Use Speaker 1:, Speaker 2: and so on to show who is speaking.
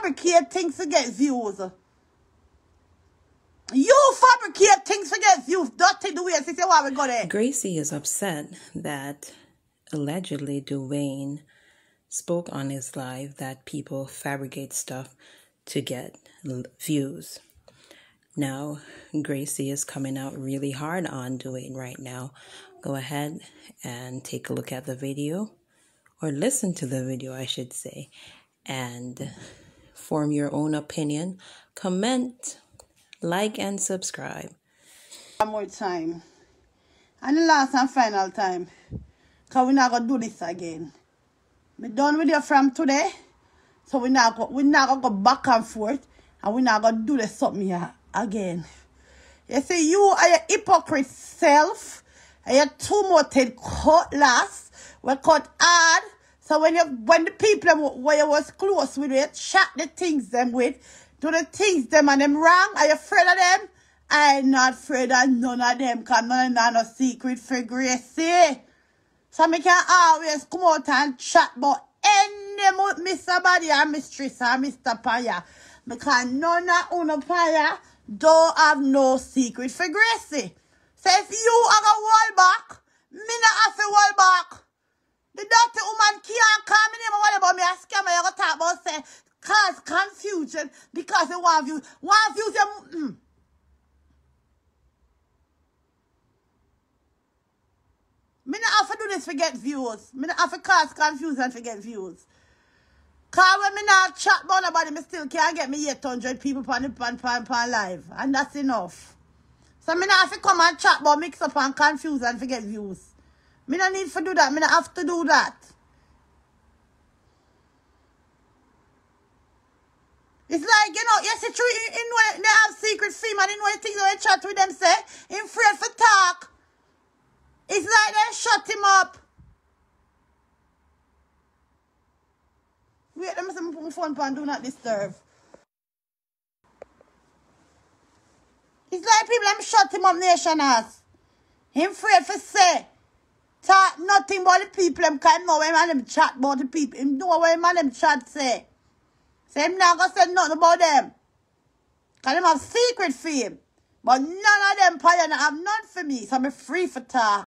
Speaker 1: fabricate things to get views. You fabricate things to get views. Don't take the way and say why we got there.
Speaker 2: Gracie is upset that allegedly Dwayne spoke on his live that people fabricate stuff to get views. Now, Gracie is coming out really hard on Dwayne right now. Go ahead and take a look at the video, or listen to the video, I should say, and form your own opinion. Comment, like, and subscribe.
Speaker 1: One more time. And the last and final time. Because we're not going to do this again. We're done with you from today. So we're not going to go back and forth. And we're not going to do this something here again. You see, you are your hypocrite self. And your two-moted cutlass. We cut hard. So when the people where you was close with, you chat the things them with, do the things them and them wrong. Are you afraid of them? I'm not afraid of none of them, because none of them no secret for Gracie. So I can always come out and chat about any Mr. Body and Mistress or Mr. Paya. Because none of Uno Paya don't have no secret for Gracie. So if you are a wall back, me not have a wall back. The dirty woman can't call me name and what about me a scammer. You go talk about say cause confusion because they want views. Want views them. Me not have to do this for get views. Me not have to cause confusion for get views. Cause when me not chat about nobody, me still can't get me 800 people on live. And that's enough. So me not have to come and chat about mix up and confuse and forget views. Me not need to do that. Me not have to do that. It's like, you know, yes, it's true. In they have secret fame and in what things they chat with them say, in afraid for talk. It's like they shut him up. Wait, let me see my phone and do not disturb. It's like people them shut him up nation as. Him afraid for say. Talk nothing about the people them can know when man them chat about the people. Him know what man them chat say. So him not gonna say nothing about them. Cause them have secret fame. But none of them probably have none for me. So I'm free for talk.